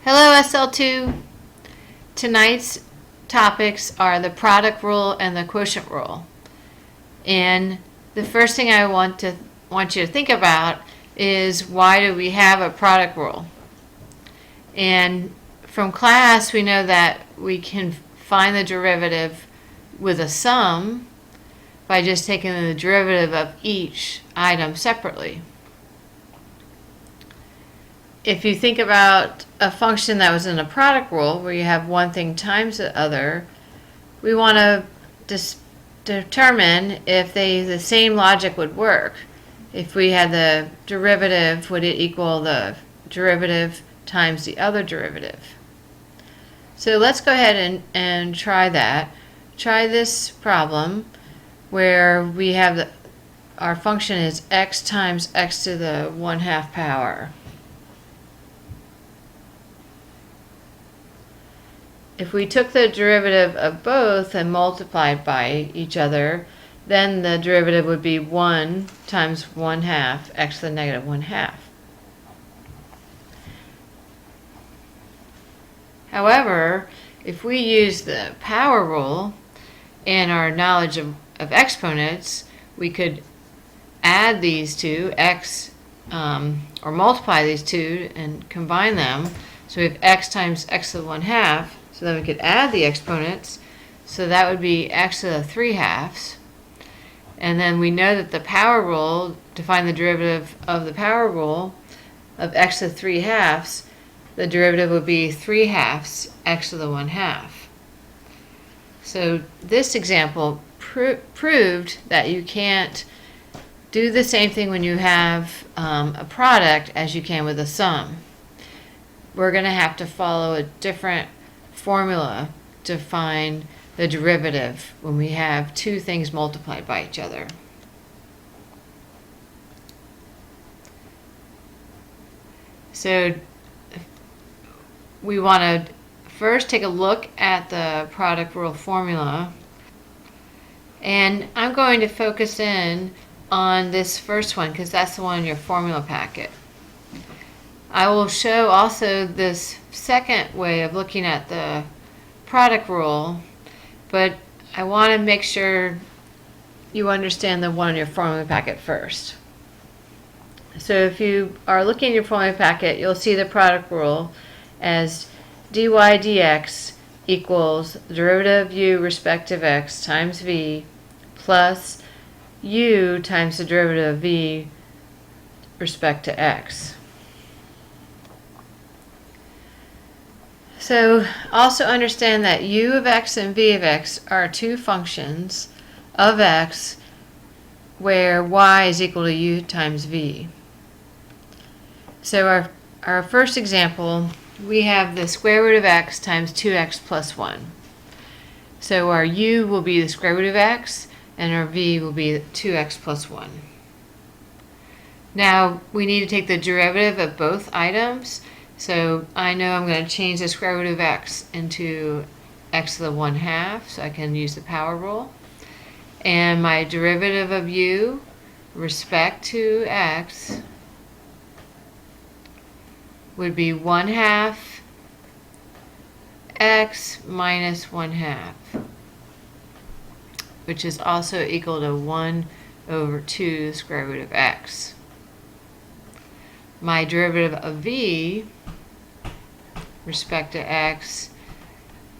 Hello SL2. Tonight's topics are the product rule and the quotient rule. And the first thing I want you to think about is, why do we have a product rule? And from class we know that we can find the derivative with a sum by just taking the derivative of each item separately. If you think about a function that was in a product rule where you have one thing times the other, we want to determine if the same logic would work. If we had the derivative, would it equal the derivative times the other derivative? So let's go ahead and try that. Try this problem where we have our function is x times x to the 1/2 power. If we took the derivative of both and multiplied by each other, then the derivative would be 1 times 1/2 x to the negative 1/2. However, if we use the power rule and our knowledge of exponents, we could add these two, or multiply these two and combine them. So we have x times x to the 1/2. So then we could add the exponents, so that would be x to the 3/2. And then we know that the power rule, to find the derivative of the power rule of x to the 3/2, the derivative would be 3/2 x to the 1/2. So this example proved that you can't do the same thing when you have a product as you can with a sum. We're going to have to follow a different formula to find the derivative when we have two things multiplied by each other. So we want to first take a look at the product rule formula, and I'm going to focus in on this first one because that's the one in your formula packet. I will show also this second way of looking at the product rule, but I want to make sure you understand the one in your formula packet first. So if you are looking at your formula packet, you'll see the product rule as dy dx equals the derivative of u respective x times v plus u times the derivative of v respect to x. So also understand that u of x and v of x are two functions of x where y is equal to u times v. So our first example, we have the square root of x times 2x plus 1. So our u will be the square root of x and our v will be 2x plus 1. Now we need to take the derivative of both items. So I know I'm going to change the square root of x into x to the 1/2, so I can use the power rule. And my derivative of u respect to x would be 1/2 x minus 1/2, which is also equal to 1/2 the square root of x. My derivative of v respect to x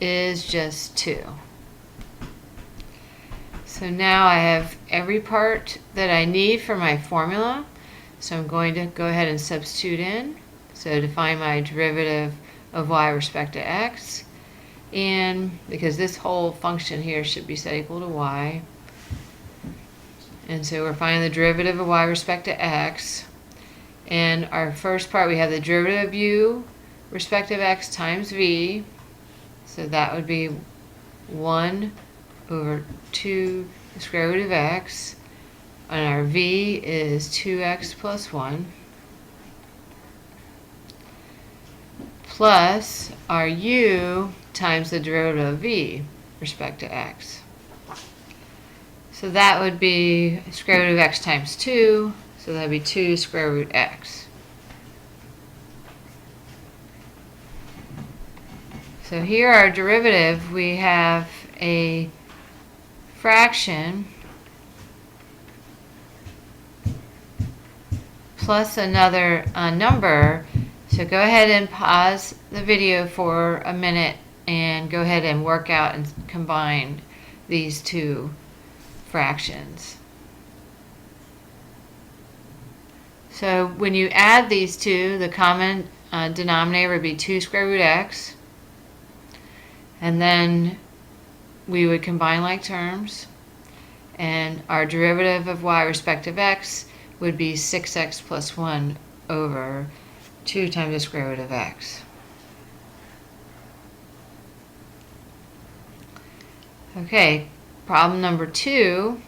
is just 2. So now I have every part that I need for my formula. So I'm going to go ahead and substitute in. So to find my derivative of y respect to x, and because this whole function here should be set equal to y, and so we're finding the derivative of y respect to x. And our first part, we have the derivative of u respect of x times v, so that would be 1/2 the square root of x, and our v is 2x plus 1, plus our u times the derivative of v respect to x. So that would be square root of x times 2, so that would be 2 square root x. So here our derivative, we have a fraction plus another number. So go ahead and pause the video for a minute and go ahead and work out and combine these two fractions. So when you add these two, the common denominator would be 2 square root x, and then we would combine like terms, and our derivative of y respect of x would be 6x plus 1 over 2 times the square root of x. Okay, problem number 2,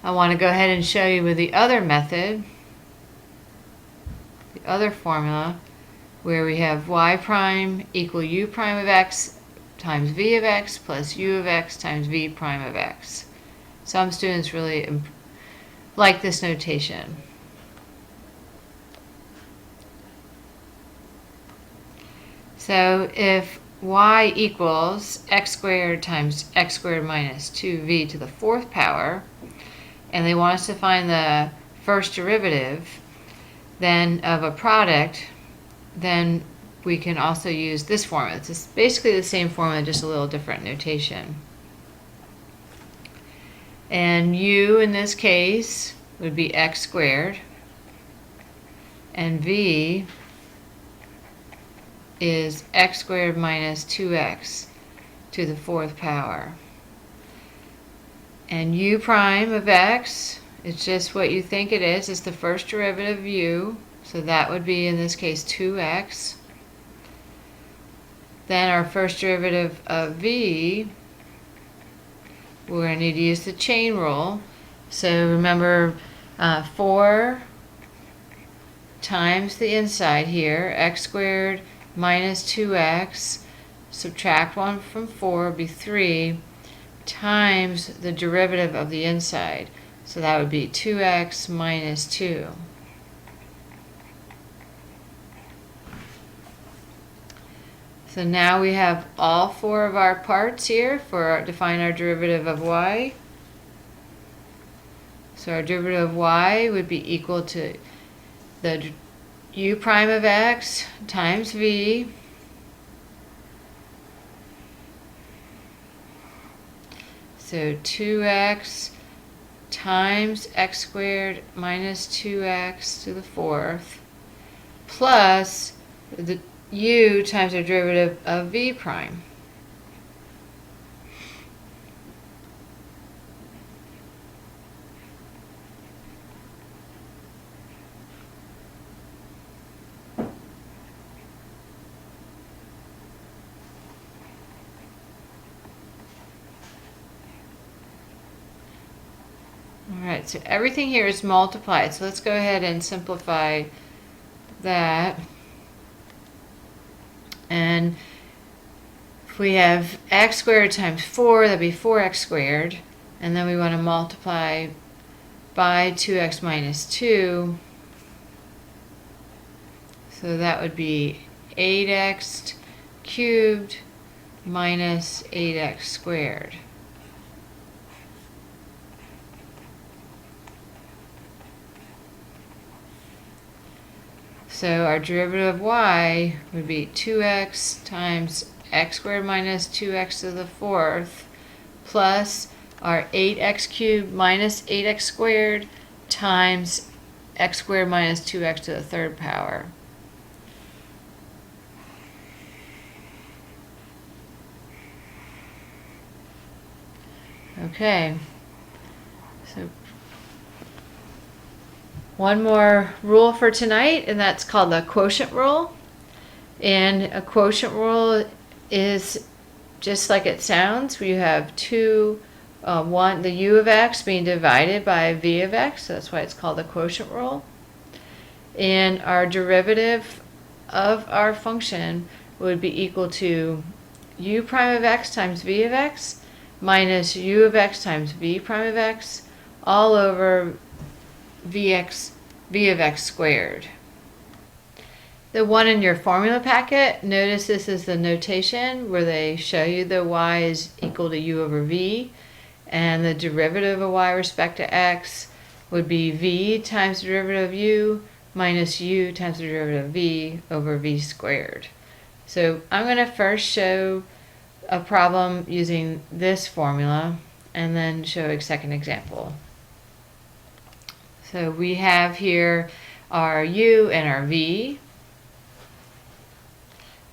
I want to go ahead and show you with the other method, the other formula, where we have y prime equal u prime of x times v of x plus u of x times v prime of x. Some students really like this notation. So if y equals x squared times x squared minus 2v to the 4th power, and they want us to find the first derivative then of a product, then we can also use this formula. It's basically the same formula, just a little different notation. And u in this case would be x squared, and v is x squared minus 2x to the 4th power. And u prime of x, it's just what you think it is. It's the first derivative of u, so that would be in this case 2x. Then our first derivative of v, we're going to need to use the chain rule. So remember 4 times the inside here, x squared minus 2x, subtract 1 from 4 would be 3, times the derivative of the inside. So that would be 2x minus 2. So now we have all 4 of our parts here to find our derivative of y. So our derivative of y would be equal to the u prime of x times v so 2x times x squared minus 2x to the 4th plus the u times the derivative of v prime. Alright, so everything here is multiplied. So let's go ahead and simplify that. And if we have x squared times 4, that'd be 4x squared. And then we want to multiply by 2x minus 2. So that would be 8x cubed minus 8x squared. So our derivative of y would be 2x times x squared minus 2x to the 4th plus our 8x cubed minus 8x squared times x squared minus 2x to the 3rd power. Okay, so one more rule for tonight, and that's called the quotient rule. And a quotient rule is just like it sounds. We have the u of x being divided by v of x, so that's why it's called the quotient rule. And our derivative of our function would be equal to u prime of x times v of x minus u of x times v prime of x all over v of x squared. The one in your formula packet, notice this is the notation where they show you the y is equal to u over v, and the derivative of y with respect to x would be v times the derivative of u minus u times the derivative of v over v squared. So I'm going to first show a problem using this formula and then show a second example. So we have here our u and our v.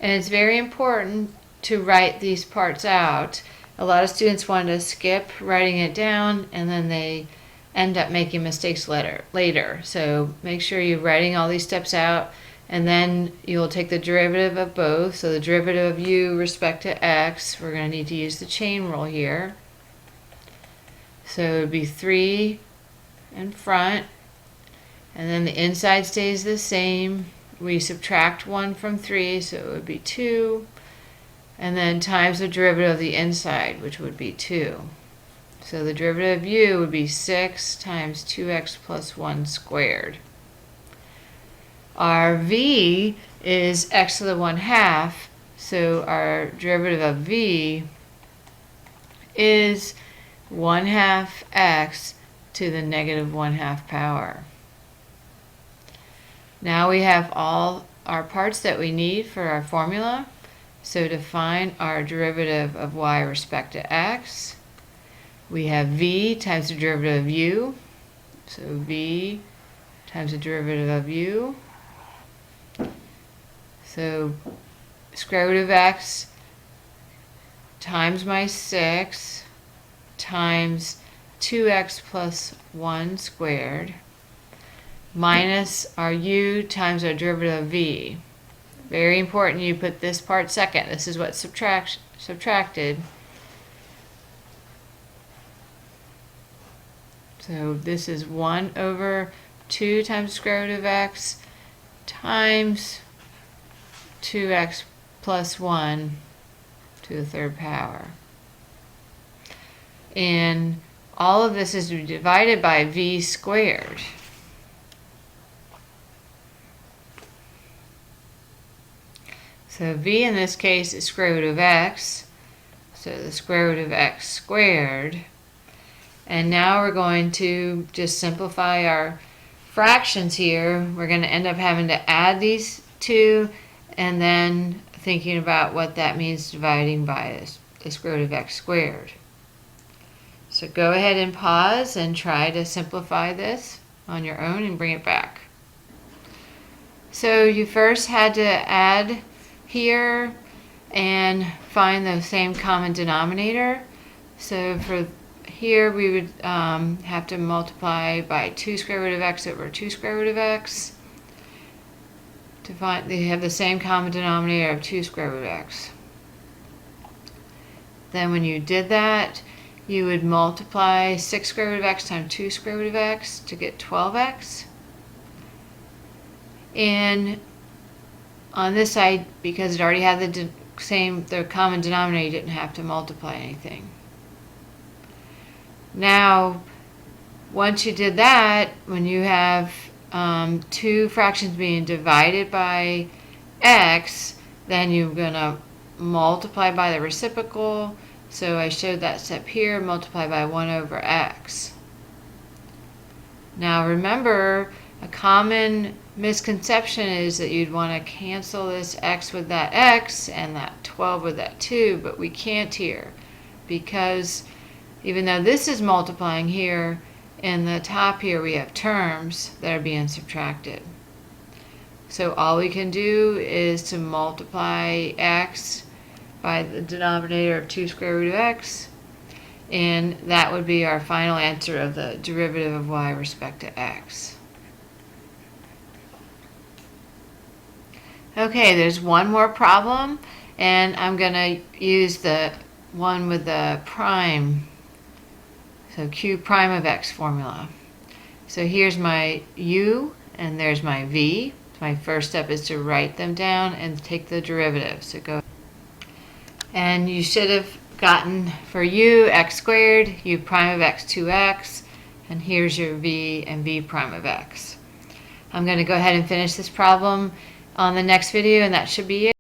And it's very important to write these parts out. A lot of students want to skip writing it down and then they end up making mistakes later. So make sure you're writing all these steps out, and then you'll take the derivative of both. So the derivative of u with respect to x, we're going to need to use the chain rule here. So it would be 3 in front, and then the inside stays the same. We subtract 1 from 3, so it would be 2, and then times the derivative of the inside, which would be 2. So the derivative of u would be 6 times 2x plus 1 squared. Our v is x to the 1/2, so our derivative of v is 1/2 x to the negative 1/2 power. Now we have all our parts that we need for our formula. So to find our derivative of y with respect to x, we have v times the derivative of u. So v times the derivative of u. So square root of x times my 6 times 2x plus 1 squared minus our u times our derivative of v. Very important you put this part second. This is what's subtracted. So this is 1 over 2 times the square root of x times 2x plus 1 to the third power. And all of this is divided by v squared. So v in this case is square root of x, so the square root of x squared. And now we're going to just simplify our fractions here. We're going to end up having to add these two and then thinking about what that means dividing by the square root of x squared. So go ahead and pause and try to simplify this on your own and bring it back. So you first had to add here and find the same common denominator. So for here we would have to multiply by 2 square root of x over 2 square root of x to find they have the same common denominator of 2 square root of x. Then when you did that, you would multiply 6 square root of x times 2 square root of x to get 12x. And on this side, because it already had the common denominator, you didn't have to multiply anything. Now, once you did that, when you have two fractions being divided by x, then you're going to multiply by the reciprocal. So I showed that step here, multiply by 1 over x. Now remember, a common misconception is that you'd want to cancel this x with that x and that 12 with that 2, but we can't here because even though this is multiplying here, in the top here we have terms that are being subtracted. So all we can do is to multiply x by the denominator of 2 square root of x, and that would be our final answer of the derivative of y with respect to x. Okay, there's one more problem, and I'm going to use the one with the prime, so q prime of x formula. So here's my u, and there's my v. My first step is to write them down and take the derivative. So go, and you should have gotten for u x squared, u prime of x 2x, and here's your v and v prime of x. I'm going to go ahead and finish this problem on the next video, and that should be it.